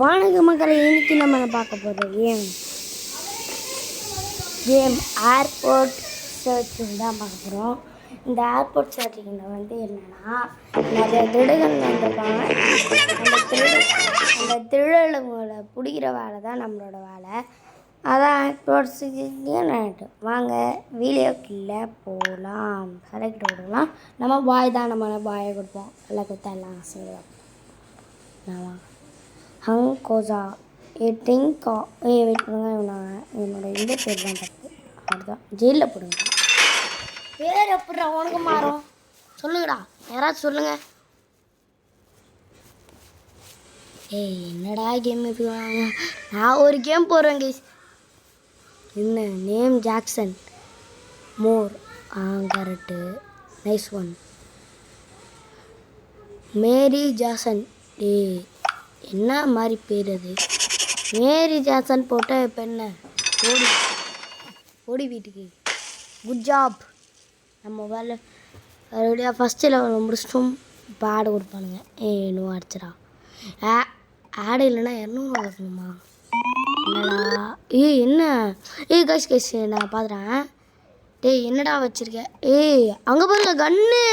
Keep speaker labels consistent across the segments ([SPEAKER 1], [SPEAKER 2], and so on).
[SPEAKER 1] வணக்கம் மக்களை, இன்னைக்கு நம்ம பார்க்க போகிற கேம் ஏர்போர்ட் சர்ச்சிங் தான் பார்க்க போகிறோம். இந்த ஏர்போர்ட் சர்ச்சிங்கில் வந்து என்னென்னா, நிறைய திருடர்கள் வந்திருக்காங்க. அந்த திருடங்களை பிடிக்கிற வேலை தான் நம்மளோட வேலை. அதான் ஏர்போர்ட் சர்ச்சிங். வாங்க வீடியோக்குள்ளே போகலாம். செலக்ட் கொடுக்கலாம். நம்ம பாய் தான், நம்ம பாயை கொடுப்போம். எல்லாம் கொடுத்தா எல்லாம் செய்வோம். நான் ஹங்கோசா ஏட்டிங்கா வெயிட் பண்ணுங்க. என்னோட இந்த பேர் தான் தப்பு. அதுதான் ஜெயிலில் போடுங்க. பேர் எப்படா உனக்கு மாறும்? சொல்லுங்கடா, யாராச்சும் சொல்லுங்க. என்னடா கேம் இருக்குவாங்க? நான் ஒரு கேம் போடுறேன் கைஸ். என்ன name? Jackson Moore. Correct, nice one. Mary Jason. என்ன மாதிரி பேர் அது? மேரி ஜான்சன் போட்ட இப்போ என்ன? ஓடி ஓடி வீட்டுக்கு. Good job. நம்ம வேலை ரெடியாக ஃபஸ்ட்டு லெவலில் முடிச்சிட்டோம். இப்போ ஆடு கொடுப்பானுங்க. இன்னும் அடிச்சிடா. ஆடு இல்லைன்னா 200 வரணுமா? என்னடா என்ன? கைஸ் நான் பார்க்குறேன். என்னடா வச்சுருக்க? அங்கே பாருங்க கன்னு.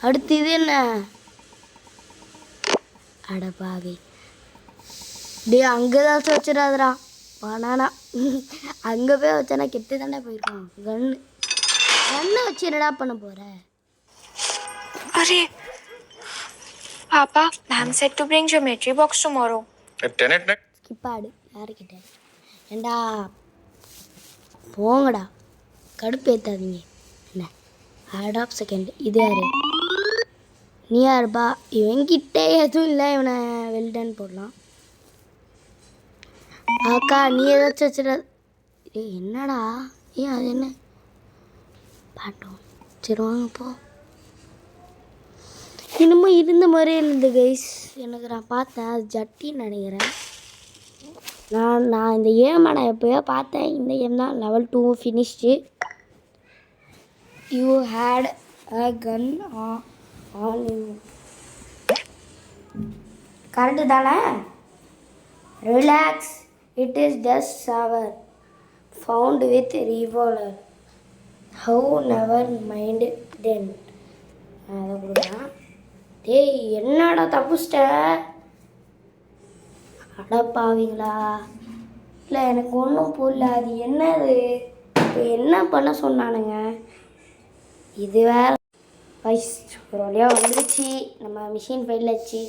[SPEAKER 1] அடுத்து இது என்ன? அடப்பாவி. அங்கே தான் வச்சிடாதடா பனானா. அங்கே போய் வச்சேன்னா கெட்டு தானே போயிருக்கோம். கண்ணை வச்சு என்னடா பண்ண போகிற?
[SPEAKER 2] अरे पापा, I'm set to bring geometry box tomorrow.
[SPEAKER 1] ஸ்கிப்பாடு யாருக்கிட்ட? ஏண்டா போங்கடா, கடுப்பு ஏற்றாதீங்க. என்ன ஆடாப் செகண்ட்? இது யாரு? நீ யாருப்பா? இவன்கிட்ட எதுவும் இல்லை. இவனை வெல்டன் போடலாம். அக்கா நீ ஏதாச்சும் வச்சுட. என்னடா? அது என்ன பாட்டோம்? சரி வாங்க போ. இன்னமும் இருந்த மாதிரியே இருந்தது கைஸ். எனக்கு நான் பார்த்தேன், அது ஜட்டின்னு நினைக்கிறேன். நான் இந்த ஏமா நான் எப்போயோ பார்த்தேன். இந்த ஏம் தான். Level 2 finished. You had a gun on you. Correct தானே? Relax, it is just shower found with revolver. How never mind then. அதை கொடுக்கலாம். என்னடா தப்புச்சிட்ட? அடப்பாவீங்களா? இல்லை எனக்கு ஒன்றும் புரியல. அது என்னது? இப்போ என்ன பண்ண சொன்னானுங்க? இது வேறு வைஸ் ஒரு வழியாக வந்துருச்சு. நம்ம மிஷின் ஃபைலில் வச்சு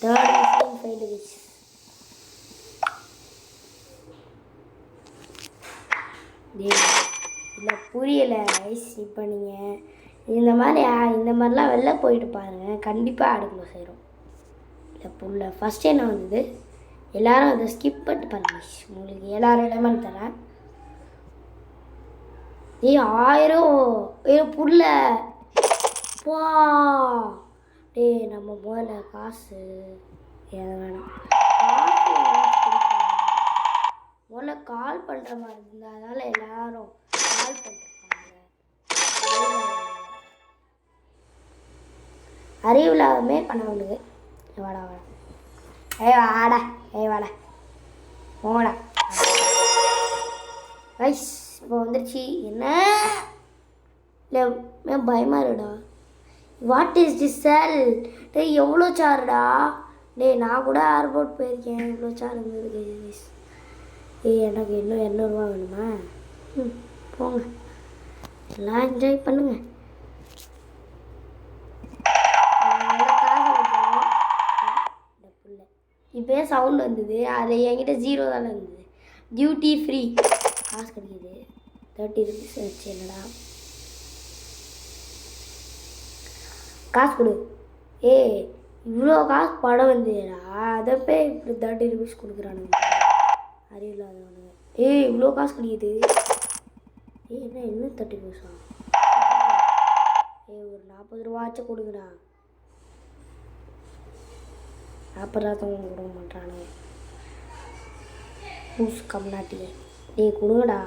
[SPEAKER 1] தேர்ட் மிஷின் ஃபைல் வச்சு இல்லை புரியலை வைஸ். இப்போ நீங்கள் இந்த மாதிரிலாம் வெளில போயிட்டு பாருங்கள், கண்டிப்பாக அடுக்கல சேரும். இல்லை புள்ள ஃபஸ்ட் என்ன வந்தது? எல்லோரும் அதை ஸ்கிப் பண்ணிட்டு பாருங்க. உங்களுக்கு 7000 எலமெண்ட் தரேன். 1000 புள்ள பா. நம்ம முதல்ல காசு எதை வேணாம். முதல்ல கால் பண்ணுற மாதிரி இருந்தால் அதனால் எல்லாரும் கால் பண்ணிருப்பாங்க. அறிவில்லாதமே பண்ணவனுக்கு. வாடா வாடா. வாடா. வாடா போடா. ரைஸ் இப்போ வந்துருச்சு. என்ன இல்லை பயமாக இருடா. வாட் இஸ் திஸ் செல்? எவ்வளோ சாருடா? நான் கூட ஏர்போர்ட் போயிருக்கேன். இவ்வளோ சார் இருந்தது. எனக்கு இன்னும் 200 வேணுமா? போங்க, எல்லாம் என்ஜாய் பண்ணுங்க. இப்போ சவுண்ட் வந்தது. அது என்கிட்ட 0 தானே இருந்தது. டியூட்டி ஃப்ரீ காசு கிடைக்கிது. 30 rupees வச்சு என்னடா காசு கொடு. இவ்வளோ காசு படம் வந்ததுடா. அதை போய் இப்படி 30 rupees கொடுக்குறானுங்க. அறிவில்லாதவனுங்க. இவ்வளோ காசு கிடைக்கிது. என்ன இன்னும் 30 rupees? ஒரு 40 ரூபாச்சும் கொடுக்குறா. 40 ரூபா கொடுக்க மாட்டானுங்க. பூஸ் கம்நாட்டிலே. கொடுங்கடா.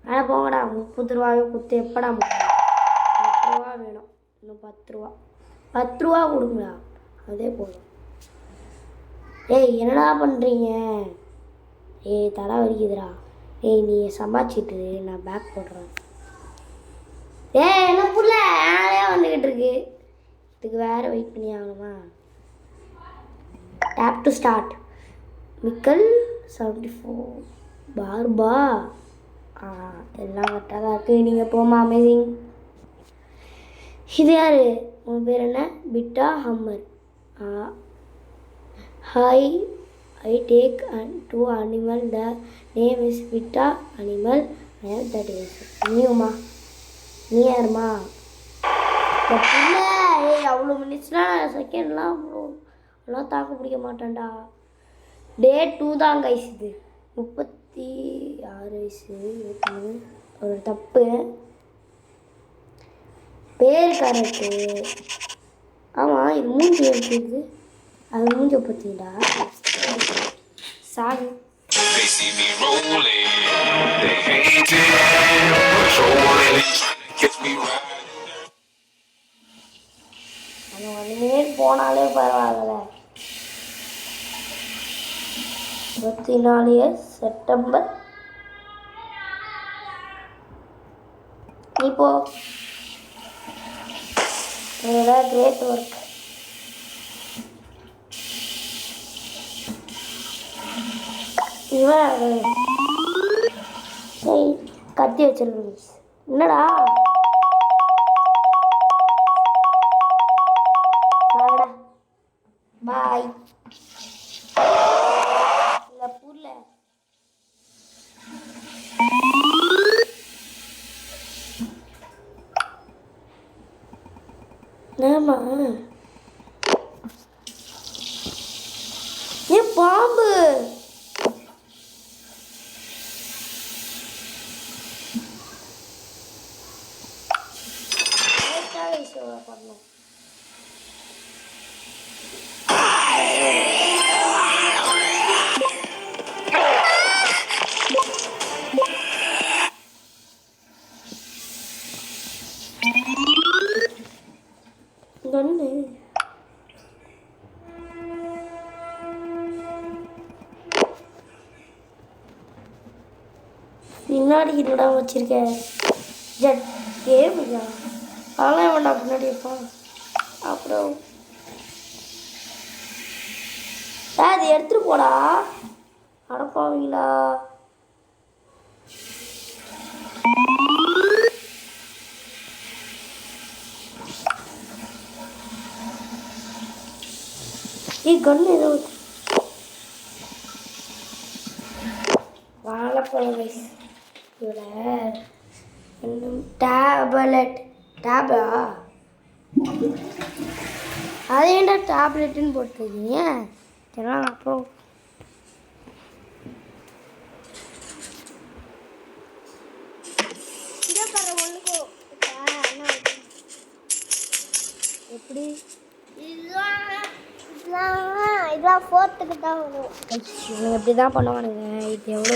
[SPEAKER 1] ஆனால் போங்கடா. 30 ரூபாவே கொடுத்து எப்படா 10 ரூபா வேணும். இன்னும் 10 ரூபா. 10 ரூபா கொடுங்களா, அதே போதும். ஏய் என்னடா பண்ணுறீங்க? ஏய் தலை வலிக்குதுடா. ஏய் நீ சம்பாதிச்சிட்டு நான் பேக் போடுறேன். ஏய் என்ன புள்ள யாரையா வந்துக்கிட்டு இருக்கு? இதுக்கு வேறு வெயிட் பண்ணி ஆகணுமா? Tap to start. மிக்கல் 74 பார்பா. எல்லாம் கரெக்டாக தான் இருக்குது. நீங்கள் போமா. அமேசிங். இது யார்? உங்கள் பேர் என்ன? Peter Hammer. Hi, I take two animal. The name is Peter animal. I am 30 years. நீயுமா? நீ யாருமா? இல்லை ஏய் அவ்வளோ மினிட்ஸ்லாம் செகண்ட்லாம் அவ்வளோலாம் தாக்கு பிடிக்க மாட்டேன்டா. டே 2 தான் கைஸ். இது 36 வயசு. ஒரு தப்பு. பேர் கரெக்டு. ஆமாம் இது மூஞ்சி எடுத்துது. அது மூஞ்ச பார்த்தீங்களா? சாரி. அந்த 1 minute போனாலே பரவாயில்ல. 24 years செப்டம்பர். இப்போ கிரேட் ஒர்க். இவன் கத்தி வச்சிருக்க. என்னடா பாய். இல்லை புரியல. ஆமா ஏன் பாம்பு? பண்ணணும். கண்ணு பின்னாடி என்னடா வச்சிருக்க? ஜட் கேமியா? அதெல்லாம் வேண்டாம் பின்னாடி இருப்பான். அப்புறம் அது எடுத்துட்டு போடா. அடப்பாவீங்களா? கண்ணு ஏதோ வாழைப்பழம் வயசு. இதில் டேப்லெட். டேப்லா? அது ஏன்டா டேப்லெட்டுன்னு போட்டிருக்கீங்க? இதெல்லாம் அப்புறம் எப்படி? இதெல்லாம் 4th தான் வரும். இவங்க எப்படி தான் பண்ணுவானுங்க. இது எவ்வளோ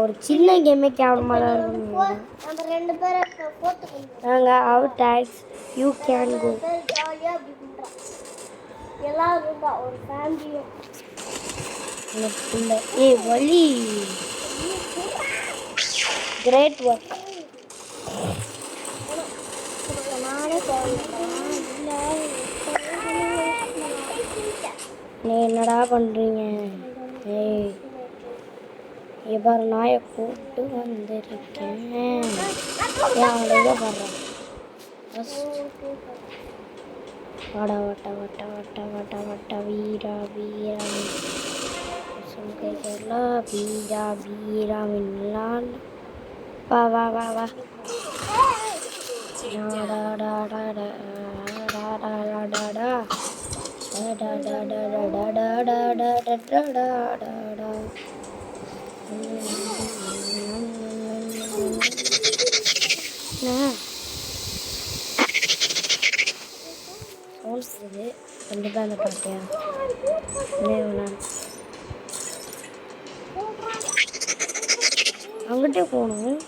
[SPEAKER 1] ஒரு சின்ன கேமே கேவலமாக தான் இருக்கும். நம்ம 2 பேரும் 4th நாங்கள் அவுட் டாக்ஸ் யூ கேன் கோ. ஜாலியாக அப்படி பண்ணுறோம். எல்லாம் இருந்தா ஒரு ஃபேமிலியும். ஏய் வலி. Great work. நீ என்னடா பண்ணுறீங்க? ஏய் எவ்வாறு நாயை கூப்பிட்டு வந்திருக்கேன். ஏன் அவங்கள பாடுறேன். வட வட்ட வட்ட வட்ட வட்ட வட்ட வீரா வீரா சொல்கிறா வீரா வீரா மின்னான். வா வா வா வா. கண்டிப்பாக அந்த பாட்டியா அங்கிட்டே போகணும்.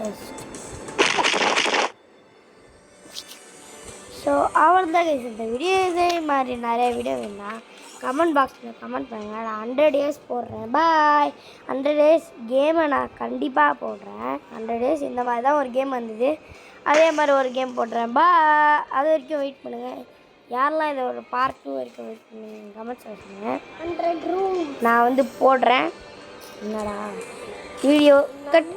[SPEAKER 1] ஃபர்ஸ்ட். ஸோ அவ்வளோதான் கைஸ், இந்த வீடியோ இதே மாதிரி நிறைய வீடியோ வேணும்னா கமெண்ட் பாக்ஸில் கமெண்ட் பண்ணுங்கள். நான் 100 days போடுறேன். பாய். 100 days கேமை நான் கண்டிப்பாக போடுறேன். 100 days இந்த மாதிரி தான் ஒரு கேம் வந்தது, அதே மாதிரி ஒரு கேம் போடுறேன். பாய். அது வரைக்கும் வெயிட் பண்ணுங்கள். யாரெல்லாம் இதை ஒரு பார்ட் 2 வரைக்கும் வெயிட் பண்ணுங்க கமெண்ட்ஸ் வச்சுருங்க. 100 ரூம் நான் வந்து போடுறேன். என்னடா வீடியோ கட்.